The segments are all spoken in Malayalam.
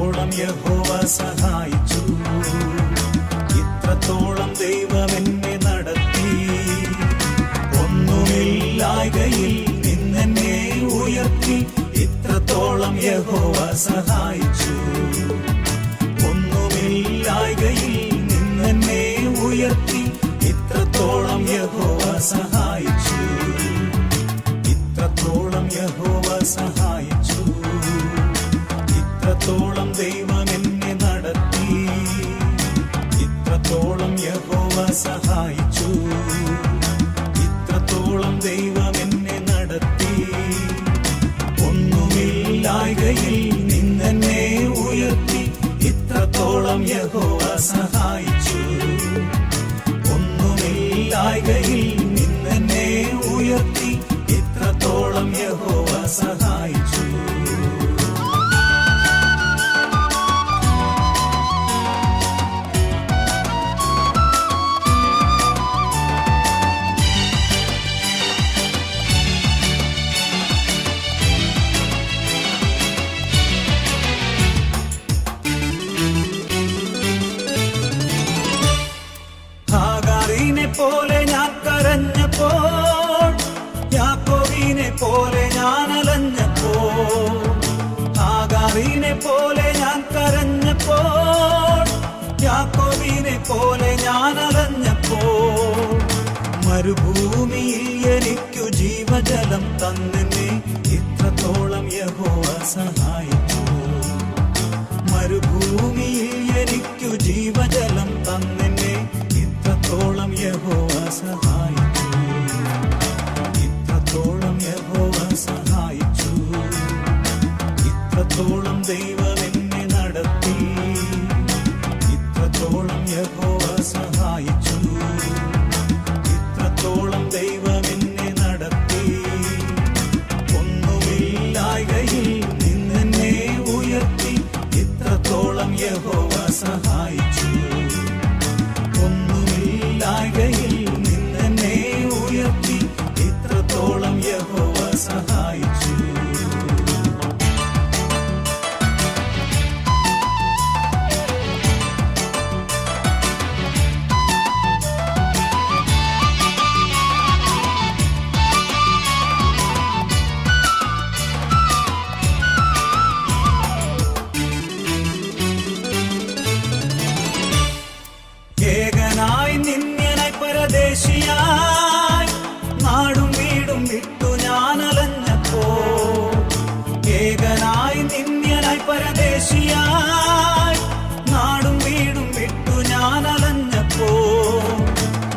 ഇത്രത്തോളം യഹോവ സഹായിച്ചു, ഇത്രത്തോളം ദൈവം എന്നെ നടത്തി. ഒന്നുമില്ലായ്കയിൽ നിന്നെന്നെ ഉയർത്തി, ഇത്രത്തോളം യഹോവ സഹായിച്ചു. ഒന്നുമില്ലായ്കയിൽ നിന്നെന്നെ ഉയർത്തി, ഇത്രത്തോളം യഹോവ സഹായിച്ചു. ഇത്രത്തോളം യഹോവ സഹായിച്ചു, ഇത്രത്തോളം ദൈവം എന്നെ നടത്തി. ഇത്രത്തോളം യഹോവ സഹായിച്ചു, ഇത്രത്തോളം ദൈവം എന്നെ നടത്തി. ഒന്നുമില്ലായ്കയിൽ നിന്നെന്നെ ഉയർത്തി, ഇത്രത്തോളം യഹോവ സഹായിച്ചു. ഒന്നുമില്ലായ്കയിൽ നിന്നെന്നെ ഉയർത്തി, ഇത്രത്തോളം യഹോവ സഹായിച്ചു. ഹാഗാറിനെ പോലെ ഞാൻ കരഞ്ഞപ്പോൾ, യാക്കോബിനെ പോലെ ഞാൻ അലഞ്ഞപ്പോൾ. ഹാഗാറിനെ പോലെ ഞാൻ കരഞ്ഞപ്പോൾ, യാക്കോബിനെ പോലെ ഞാൻ അലഞ്ഞപ്പോൾ. മരുഭൂമിയിൽ എനിക്കു ജീവജലം തന്നെന്നെ, ഇത്രത്തോളം യഹോവ സഹായിച്ചു. മരുഭൂമിയിൽ എനിക്കു ജീവജലം തന്നെന്നെ, ഇത്രത്തോളം യഹോവ സഹായിച്ചു. ഇത്രത്തോളം യഹോവ സഹായിച്ചു, ഇത്രത്തോളം ദൈവം എന്നെ നടത്തി. ഇത്രത്തോളം യഹോവ സഹായിച്ചു, ഇത്രത്തോളം ദൈവം എന്നെ നടത്തി. ഒന്നുമില്ലായ്കയിൽ നിന്നെന്നെ ഉയർത്തി, ഇത്രത്തോളം യഹോവ സഹായിച്ചു. ഒന്നുമില്ലായ്കയിൽ നിന്നെന്നെ ഉയർത്തി, ഇത്രത്തോളം യഹോവ സഹായിച്ചു. ഏകനായി നിന്യനായി പരദേശിയായി, നാടും വീടും വിട്ടു ഞാൻ അലഞ്ഞപ്പോ. ഏകനായി നിന്യനായി പരദേശിയായി, നാടും വീടും വിട്ടു ഞാൻ അലഞ്ഞപ്പോ.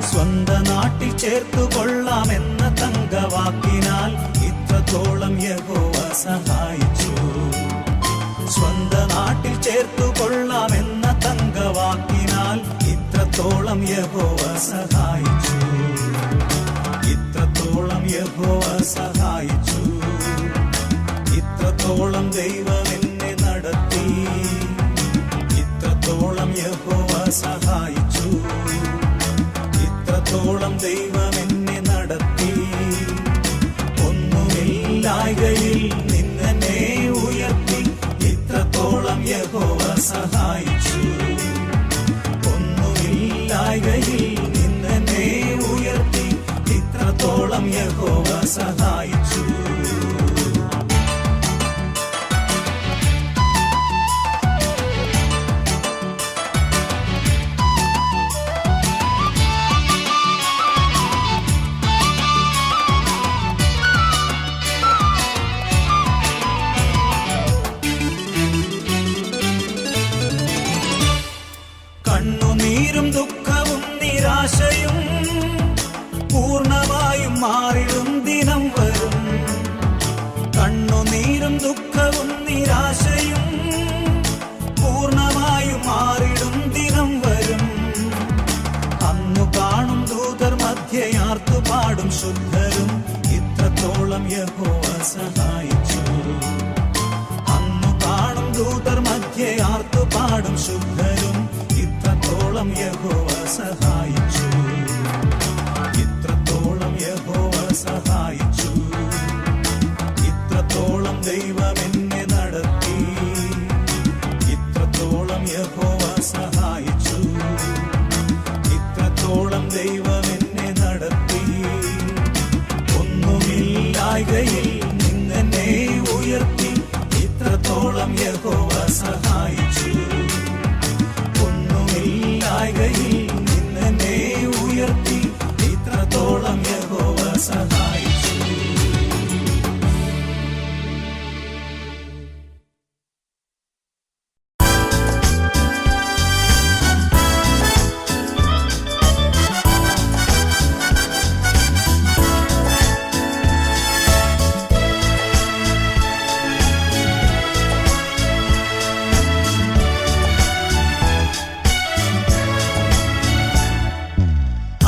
സ്വന്ത നാട്ടിൽ ചേർത്തു കൊള്ളാമെന്ന തങ്കവാക്കിനാൽ, ഇത്രത്തോളം യഹോവ സഹായിച്ചു. സ്വന്ത നാട്ടിൽ ചേർത്തു കൊള്ളാമെന്ന തങ്കവാക്കിനാൽ, ഇത്രത്തോളം യഹോവ സഹായിച്ചു. ഇത്രത്തോളം യഹോവ സഹായിച്ചു, ഇത്രത്തോളം ദൈവം എന്നെ നടത്തി. ഇത്രത്തോളം യഹോവ സഹായിച്ചു, ഇത്രത്തോളം ദൈവം എന്നെ നടത്തി. ഒന്നുമില്ലായ്കയിൽ നിന്നെന്നെ ഉയർത്തി, ഇത്രത്തോളം യഹോവ സഹായിച്ചു. ഒന്നുമില്ലായ്കയിൽ നിന്നെന്നെ ഉയർത്തി, ഇത്രത്തോളം യഹോവ സഹായിച്ചു. കണ്ണുനീരും ദുഃഖവും നിരാശയും പൂർണ്ണമായും മാറിടും ദിനം വരും. കണ്ണുനീരും ദുഃഖവും നിരാശയും പൂർണ്ണമായും മാറിടും ദിനം വരും. അന്നു കാണും ദൂതർ മധ്യയാർത്തു പാടും ശുദ്ധരും, ഇത്രത്തോളം യഹോവ സഹായിച്ചു. അന്നു കാണും ദൂതർ മധ്യയാർത്തു പാടും ശുദ്ധരും, ഇത്രത്തോളം യഹോവ സഹായിച്ചു. ഇത്രത്തോളം യഹോവ സഹായിച്ചു, ഇത്രത്തോളം ദൈവം എന്നെ നടത്തി. സഹായിച്ചു. ഒന്നുമില്ലായ്കയിൽ നിന്നെ ഉയർത്തി ഇത്രത്തോളം യഹോവ സഹായിച്ചു.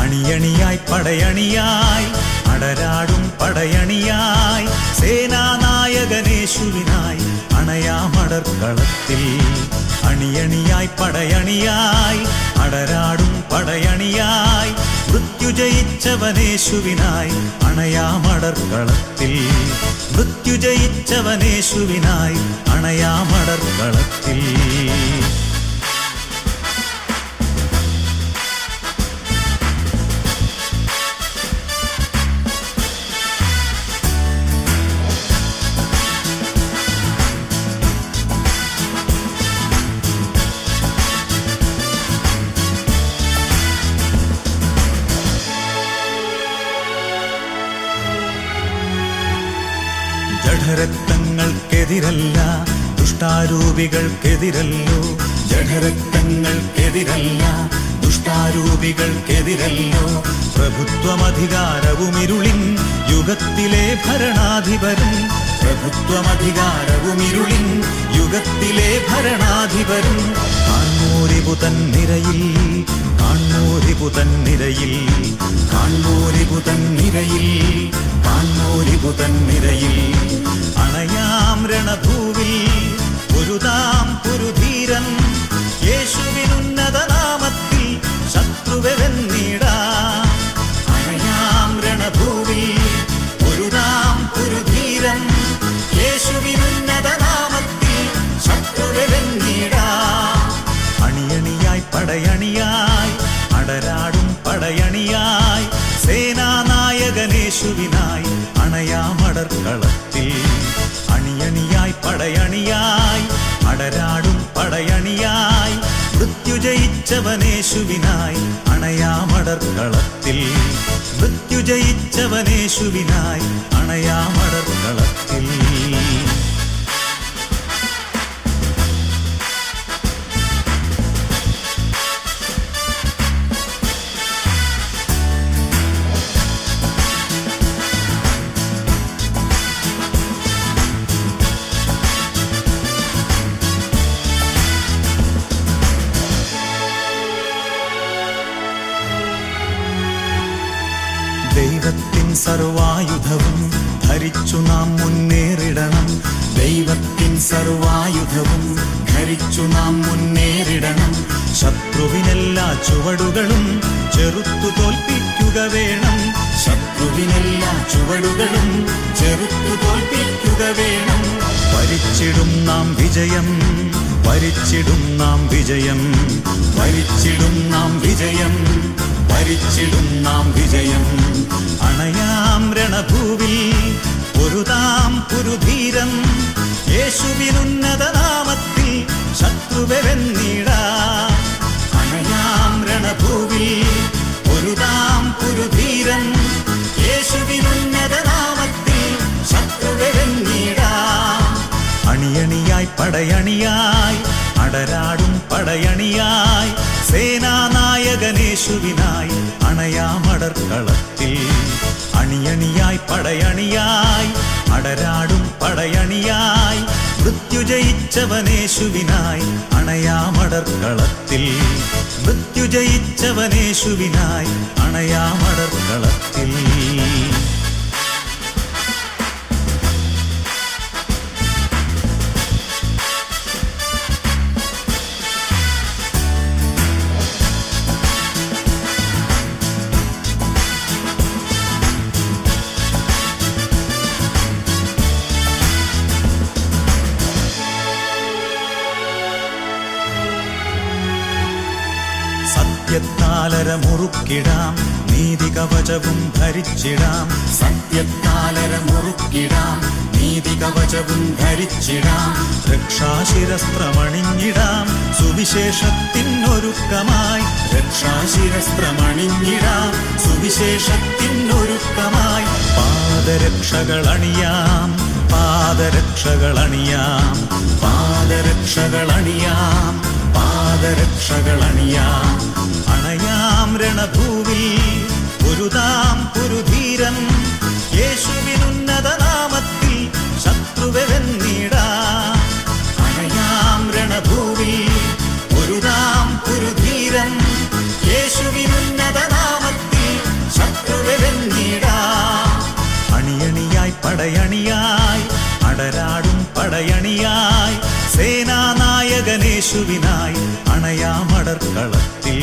അണിയണിയായി പടയണിയായി അടരാടും പടയണിയായി സേനാനായകനേശുവിനായി അണയാമടർക്കളത്തിൽ. അണിയണിയായി പടയണിയായി അടരാടും പടയണിയായി മൃത്യുജയിച്ചവനേശുവിനായി അണയാമടർക്കളത്തിൽ. മൃത്യുജയിച്ചവനേശുവിനായി അണയാമടർക്കളത്തിൽ. ജഡരക്തങ്ങൾക്കെതിരല്ല ദുഷ്ടാരൂപികൾക്കെതിരല്ലോ. ജഡരക്തങ്ങൾക്കെതിരല്ല ദുഷ്ടാരൂപികൾക്കെതിരല്ലോ. പ്രഭുത്വമധികാരവുമിരുളിൻ യുഗത്തിലെ ഭരണാധിപരും. പ്രഭുത്വമധികാരവുമിരുളിൻ യുഗത്തിലെ ഭരണാധിപരും. കാൺമോരിപുതൻ നിരയിൽ കാൺമോരിപുതൻ നിരയിൽ കാൺമോരിപുതൻ നിരയിൽ കാൺമോരിപുതൻ നിരയിൽ. അണയാം രണഭൂവിൽ പൊരുതാം പുരുധീരൻ യേശുവിനുന്നത നാമത്തിൽ ശത്രുവെ വെന്നിടാം. അണയാം രണഭൂവിൽ പൊരുതാം പുരുധീരൻ യേശുവിനുന്നത നാമത്തിൽ ശത്രുവെ വെന്നിടാം. അണിയണിയായി പടയണിയായി അടരാടും പടയണിയായി സേനാനായകനേശുവിനായി അണയാമടർക്കളത്തിൽ. അണിയണിയായി പടയണിയായി അടരാടും പടയണിയായി മൃത്യുജയിച്ചവനേശുവിനായി അണയാമടർക്കളത്തിൽ. മൃത്യുജയിച്ചവനേശുവിനായി അണയാമടർക്കളത്തിൽ. ദൈവത്തിൻ സർവായുധവും ധരിച്ചു നാം മുന്നേറിടണം. ദൈവത്തിൻ സർവായുധവും ധരിച്ചു നാം മുന്നേറിടണം. ശത്രുവിനെല്ലാ ചുവടുകളും ചെറുത്തു തോൽപ്പിക്കുക വേണം. ശത്രുവിനെല്ലാ ചുവടുകളും ചെറുത്തു തോൽപ്പിക്കുക വേണം. വരിച്ചിടും നാം വിജയം വരിച്ചിടും നാം വിജയം വരിച്ചിടും നാം വിജയം വരിച്ചിടും നാം വിജയം. അണയാം രണഭൂവിൽ പൊരുതാം പുരുധീരൻ യേശുവിനുന്നത നാമത്തിൽ ശത്രുവെ വെന്നിടാം. അണയാം രണഭൂവിൽ പൊരുതാം പുരുധീരൻ യേശുവിനുന്നത നാമത്തിൽ ശത്രുവെ വെന്നിടാം. അണിയണിയായി പടയണിയായി അടരാടും പടയണിയായി സേനാനായകനേശുവിനായി അണയാമടർക്കളത്തിൽ. അണിയണിയായി പടയണിയായി അടരാടും പടയണിയായി മൃത്യുജയിച്ചവനേശുവിനായി അണയാമടർക്കളത്തിൽ. മൃത്യുജയിച്ചവനേശുവിനായി അണയാമടർക്കളത്തിൽ. സത്യത്താലര മുറുക്കിടാം നീതി കവചവും ധരിച്ചിടാം. സത്യത്താലര മുറുക്കിടാം നീതികവചവും ധരിച്ചിടാം, രക്ഷാശിരസ്ത്രമണിഞ്ഞിടാം, സുവിശേഷത്തിനൊരുക്കമായി. രക്ഷാശിരസ്ത്രമണിഞ്ഞിടാം, സുവിശേഷത്തിനൊരുക്കമായി. പാദരക്ഷകളണിയാം, പാദരക്ഷകളണിയാം, പാദരക്ഷകളണിയാം, പാദരക്ഷകളണിയാം. അണയാം രണഭൂവിൽ പൊരുതാം പുരുധീരൻ, യേശുവിനുന്നത നാമത്തിൽ ശത്രുവെ വെന്നിടാം. അണയാം രണഭൂവിൽ പൊരുതാം പുരുധീരൻ, യേശുവിനുന്നത നാമത്തിൽ ശത്രുവെ വെന്നിടാം. അണിയണിയായി പടയണിയായി അടരാടും പടയണിയായി, സേനാനായകനേശുവിനായി അണയാമടർക്കളത്തിൽ.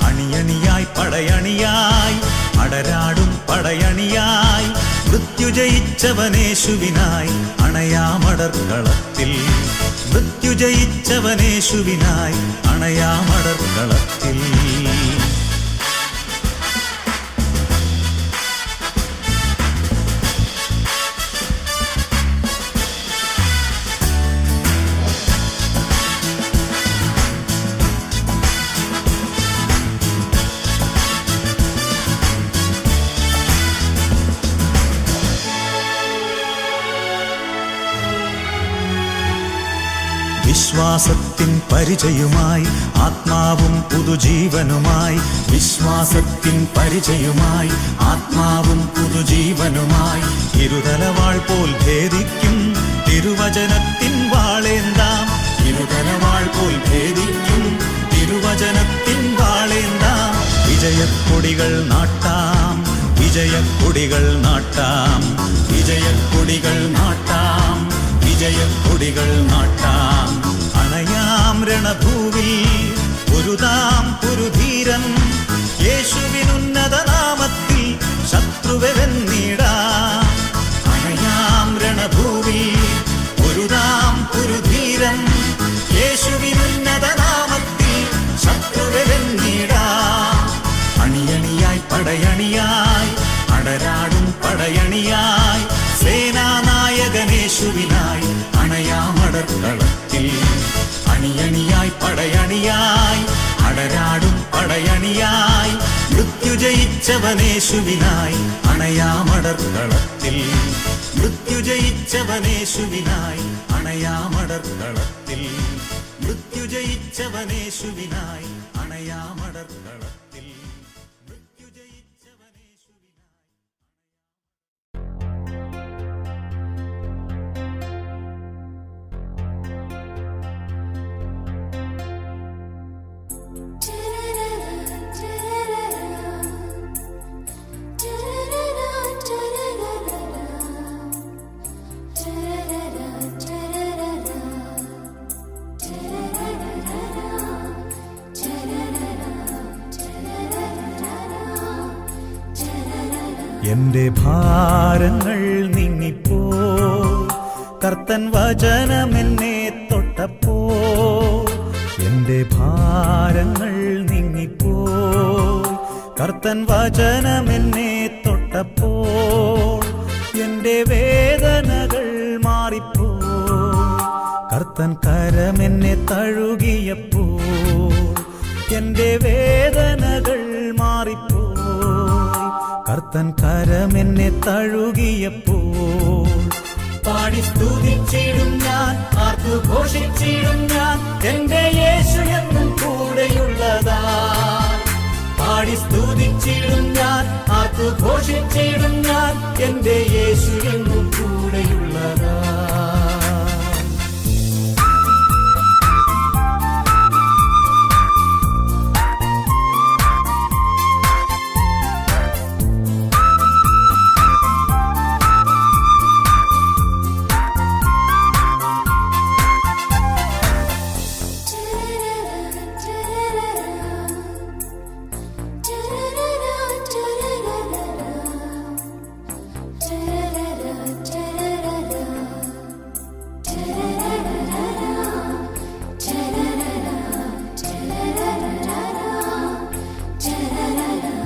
അണിയണിയായി പടയണിയായി അടരാടും പടയണിയായി, മൃത്യുജയിച്ചവനേശുവിനായി അണയാമടർക്കളത്തിൽ. മൃത്യുജയിച്ചവനേശുവിനായി അണയാമടർക്കളത്തിൽ. വിശ്വാസത്തിൻ പരിചയമായി ആത്മാവും പുതുജീവനുമായി, വിശ്വാസത്തിൻ പരിചയമായി ആത്മാവും പുതുജീവനുമായി. ഇരുതലവാൾ പോൽ ഭേദിക്കും തിരുവചനത്തിൻ വാളേന്താം, ഇരുതലവാൾ പോൽ ഭേദിക്കും തിരുവചനത്തിൻ വാളേന്താം. വിജയക്കൊടികൾ നാട്ടാം, വിജയക്കൊടികൾ നാട്ടാം, വിജയക്കൊടികൾ നാട്ടാം, വിജയക്കൊടികൾ നാട്ടാം. അണയാം രണഭൂവിൽ പൊരുതാം പുരുധീരൻ, യേശുവിനുന്നത നാമത്തിൽ ശത്രുവെ വെന്നിടാം. അണയാം രണഭൂവിൽ പൊരുതാം പുരുധീരൻ, യേശുവിനുന്നത നാമത്തിൽ ശത്രുവെ വെന്നിടാം. അണിയണിയായി പടയണിയായി അടരാടും പടയണിയായി, സേനാനായകനേശുവിനായി അണയാമടർക്കളത്തിൽ. അണിയണിയായി പടയണിയായി അടരാടും പടയണിയായി, മൃത്യുജയിച്ചവനേശുവിനായി അണയാമടർക്കളത്തിൽ. മൃത്യുജയിച്ചവനേശുവിനായി അണയാമടർക്കളത്തിൽ. മൃത്യുജയിച്ചവനേശുവിനായി അണയാമടർക്കളത്തിൽ. എന്റെ ഭാരങ്ങൾ നീങ്ങിപ്പോ, കർത്തൻ വചനമെന്നെ തൊട്ടപ്പോ. എന്റെ ഭാരങ്ങൾ നീങ്ങിപ്പോ, കർത്തൻ വചനമെന്നെ തൊട്ടപ്പോ. എന്റെ വേദനകൾ മാറിപ്പോ, കർത്തൻ കരമെന്നെ തഴുകിയപ്പോ. എന്റെ വേദനകൾ മാറിപ്പോ, കർത്തൻ കരമെന്നെ തഴുകിയപ്പോൾ. പാടി സ്തുതിച്ചിടും ഞാൻ, ആർത്തു ഘോഷിച്ചിടും ഞാൻ, എന്റെ യേശു എന്നും കൂടെയുള്ളതാ. പാടി സ്തുതിച്ചിടും ഞാൻ, ആർത്തു ഘോഷിച്ചിടും ഞാൻ, എന്റെ യേശു എന്നും കൂടെയുള്ളതാ.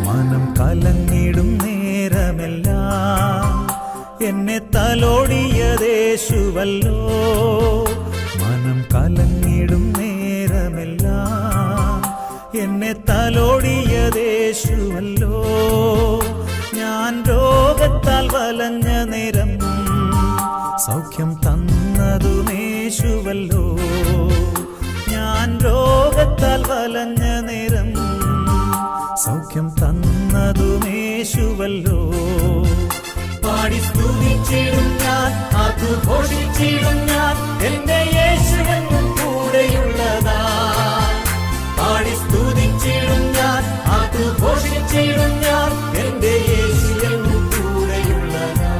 മനം കലങ്ങിടും നേരമെല്ലാം എന്നെ തലോടിയ യേശുവല്ലോ. മനം കലങ്ങിടും നേരമെല്ലാം എന്നെ തലോടിയതേശുവല്ലോ. ഞാൻ രോഗത്താൽ വലഞ്ഞ നേരം സൗഖ്യം തന്നതുമേശുവല്ലോ. ഞാൻ രോഗത്താൽ വലഞ്ഞ നേരം സൗഖ്യം തന്നതുമേശുവല്ലോ. പാടി സ്തുതിച്ചിടും ഞാൻ, ആർത്തുഘോഷിച്ചിടും ഞാൻ, എന്റെ യേശു എന്നും കൂടെയുള്ളതാ. പാടി സ്തുതിച്ചിടും ഞാൻ, ആർത്തുഘോഷിച്ചിടും ഞാൻ, എന്റെ യേശു എന്നും കൂടെയുള്ളതാ.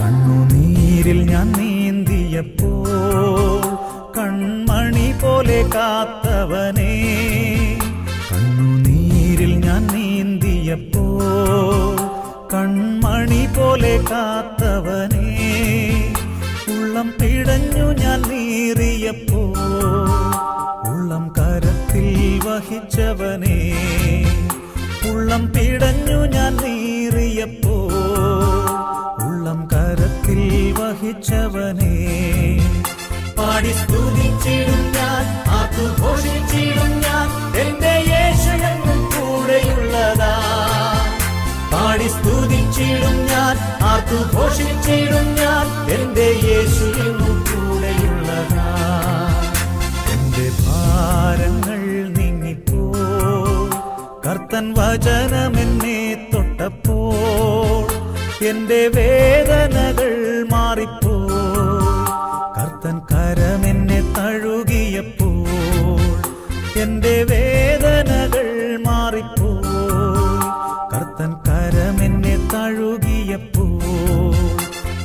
കണ്ണുനീരിൽ ഞാൻ നീന്തിയപ്പോൾ കൺമണി പോലെ കാത്തവനേ. കണ്ണുനീരിൽ ഞാൻ നീന്തിയപ്പോൾ കൺമണി പോലെ കാത്തവനേ. ഉള്ളം പിടഞ്ഞു ഞാൻ നീറിയപ്പോൾ ഉള്ളം കരത്തിൽ വഹിച്ചവനേ. ഉള്ളം പിടഞ്ഞു ഞാൻ നീറിയപ്പോൾ ഉള്ളം കരത്തിൽ വഹിച്ചവനേ. പാടി സ്തുതിച്ചിടും ഞാൻ, ആർത്തുഘോഷിച്ചിടും ഞാൻ, എന്റെ യേശു എന്നും കൂടെയുള്ളതാ. പാടി സ്തുതിച്ചിടും ഞാൻ, ആർത്തുഘോഷിച്ചിടും ഞാൻ, എന്റെ യേശു എന്നും കൂടെയുള്ളതാ. എന്റെ ഭാരങ്ങൾ നീങ്ങിപ്പോൾ കർത്തൻ വചനമെന്നെ തൊട്ടപ്പോൾ എന്റെ വേദനകൾ മാറിപ്പോൾ കർത്തൻ കരമെന്നെ തഴുകിയപ്പോൾ എന്റെ വേദനകൾ മാറിപ്പോൾ കർത്തൻ കരമെന്നെ തഴുകിയപ്പോൾ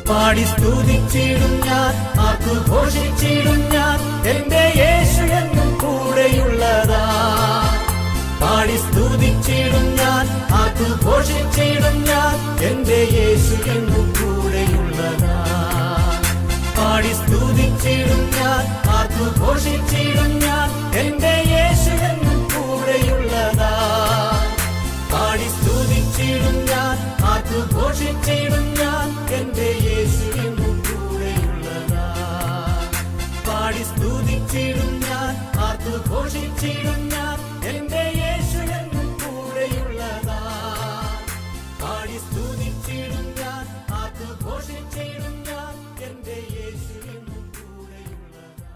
പാടി സ്തുതിച്ചിടും ഞാൻ, ആർത്തുഘോഷിച്ചിടും ഞാൻ, എന്റെ യേശു എന്നും കൂടെയുള്ളതാ. പാടി സ്തുതിച്ചിടും ഞാൻ, ആർത്തുഘോഷിച്ചിടും ഞാൻ, എന്റെ യേശു എന്നും കൂടെയുള്ളതാ. പാടി സ്തുതിച്ചിടും ഞാൻ, ആർത്തുഘോഷിച്ചിടും ഞാൻ, എന്റെ യേശു എന്നും കൂടെയുള്ളതാ. പാടി സ്തുതിച്ചിടും ഞാൻ, ആർത്തുഘോഷിച്ചിടും ഞാൻ, എന്റെ യേശു എന്നും കൂടെയുള്ളതാ. പാടി സ്തുതിച്ചിടും ഞാൻ, ആർത്തുഘോഷിച്ചിടും ഞാൻ, എന്റെ യേശു എന്നും കൂടെയുള്ളതാ. പാടി സ്തുതിച്ചിടും ഞാൻ, ആർത്തുഘോഷിച്ചിടും ഞാൻ, എന്റെ യേശു എന്നും കൂടെയുള്ളതാ.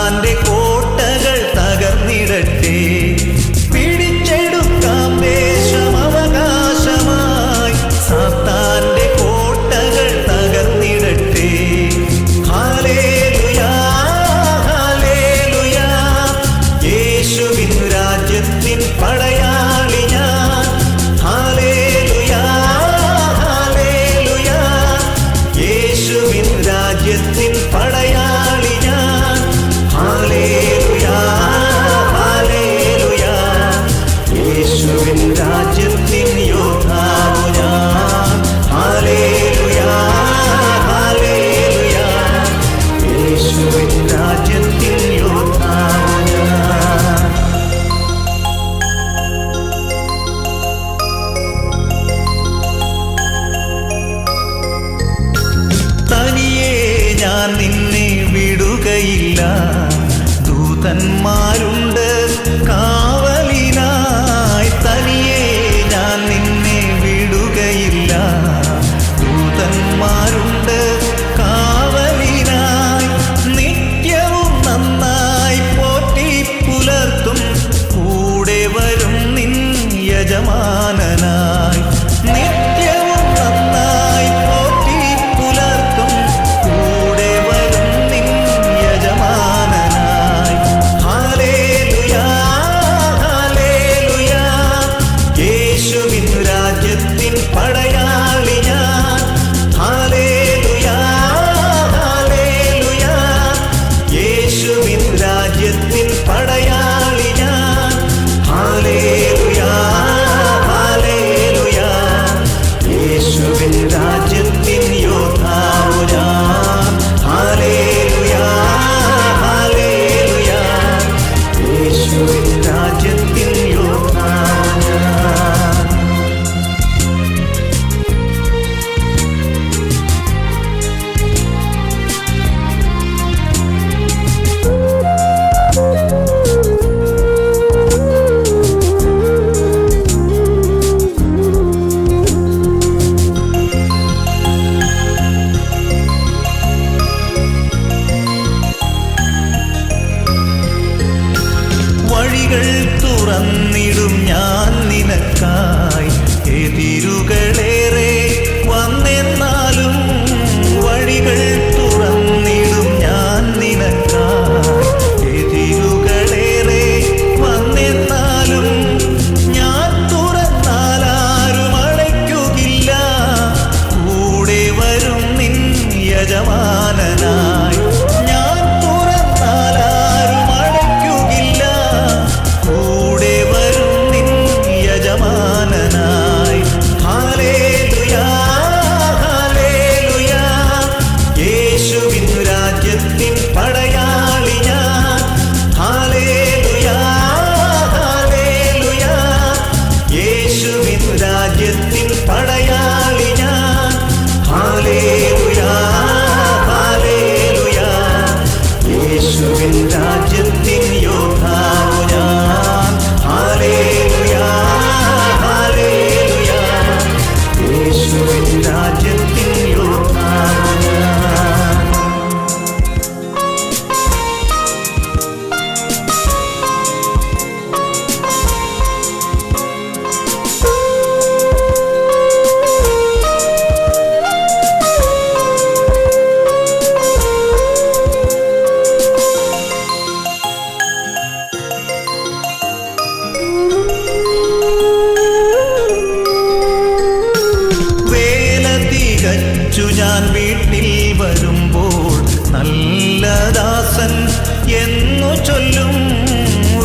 സാത്താന്റെ കോട്ടകൾ തകർന്നിടട്ടെ. പിടിച്ചെടുക്കാം ദേശം അവകാശമായി. സാത്താന്റെ കോട്ടകൾ തകർന്നിടട്ടെ. Hallelujah hallelujah. യേശുവിൻ രാജ്യത്തിൻ പടയാളി ഞാൻ. Hallelujah hallelujah. യേശുവിൻ രാജ്യത്തിൻ പടയാളി ഞാൻ. Hallelujah hallelujah. യേശുവിൻ രാജ്യത്തിൻ യോദ്ധാവു ഞാൻ. Hallelujah hallelujah. യേശുവിൻ രാജ്യത്തിൻ യോദ്ധാവു ഞാൻ. തനിയെ ഞാൻ നിന്നെ വിടുകയില്ല. ദൂതന്മാരുണ്ട് കാവലിനായി. തനിയെ ഞാൻ നിന്നെ വിടുകയില്ല. ദൂതന്മാരുണ്ട് കാവലിനായി. നിത്യവും നന്നായി പോറ്റി പുലർത്തും. കൂടെ വരും നിൻ യജമാനനായി. നിത്യവും നന്നായി പോറ്റി പുലർത്തും. കൂടെ വരും നിൻ യജമാനനായി. Hallelujah hallelujah. യേശുവിൻ രാജ്യത്തിൻ പടയാളി ഞാൻ. Hallelujah hallelujah. യേശുവിൻ രാജ്യത്തിൻ പടയാളി ഞാൻ. Hallelujah hallelujah. യേശുവിൻ രാജ്യത്തിൻ യോദ്ധാവു ഞാൻ. Hallelujah hallelujah. യേശുവിൻ രാജ്യത്തിൻ യോദ്ധാവു ഞാൻ. വഴികൾ തുറന്നിടും ഞാൻ നിനക്കായി. എതിരുകളേറെ വന്നെന്നാലും വഴികൾ തുറന്നിടും ഞാൻ നിനക്കായി. എതിരുകളേറെ വന്നെന്നാലും ഞാൻ തുറന്നാലാരും അടയ്ക്കുകയില്ല. കൂടെ വരും നിൻ യജമാനനായി. ഞാൻ തുറന്നാലാരും അടയ്ക്കുകയില്ല. കൂടെ വരും നിൻ യജമാനനായി. Hallelujah hallelujah. യേശുവിൻ രാജ്യത്തിൻ പടയാളി ഞാൻ. Hallelujah hallelujah. യേശുവിൻ രാജ്യത്തിൻ പടയാളി ഞാൻ. Hallelujah hallelujah. യേശുവിൻ രാജ്യത്തിൻ യോദ്ധാവു ഞാൻ. Hallelujah hallelujah. യേശുവിൻ രാജ്യത്തിൻ യോദ്ധാവു ഞാൻ. വേല തികച്ചു ഞാൻ വീട്ടിൽ വരുമ്പോൾ നല്ല ദാസൻ എന്നു ചൊല്ലും.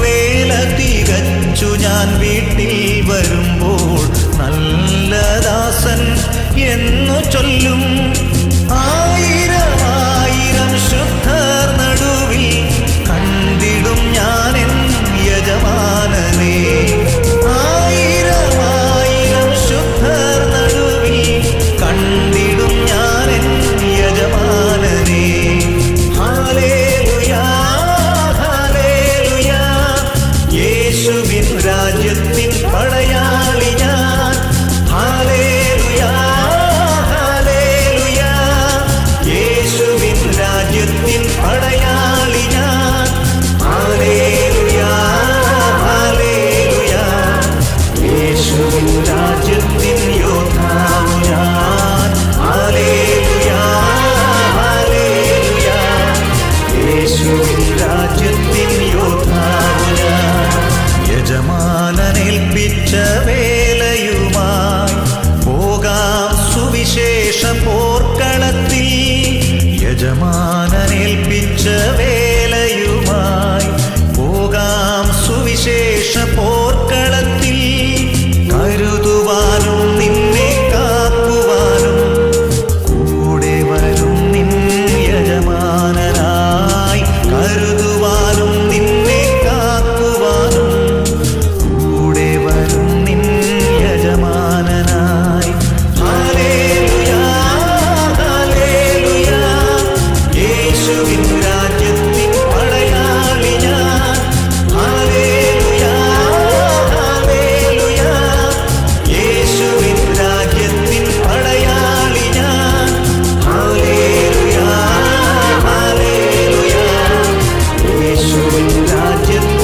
വേല തികച്ചു ഞാൻ വീട്ടിൽ വരുമ്പോൾ നല്ല ദാസൻ എന്നു ചൊല്ലും. ആയിരം ആയിരം ശുദ്ധർ നടുവിൽ കണ്ടിടും ഞാനെൻ യജമാനനെ. ആയിരം ആയിരം ശുദ്ധർ നടുവിൽ കണ്ടിടും ഞാനെൻ യജമാനനെ. Hallelujah hallelujah. യേശുവിൻ രാജ്യത്തിൻ പടയാളി ഞാൻ. Hallelujah hallelujah. യേശുവിൻ രാജ്യത്തിൽ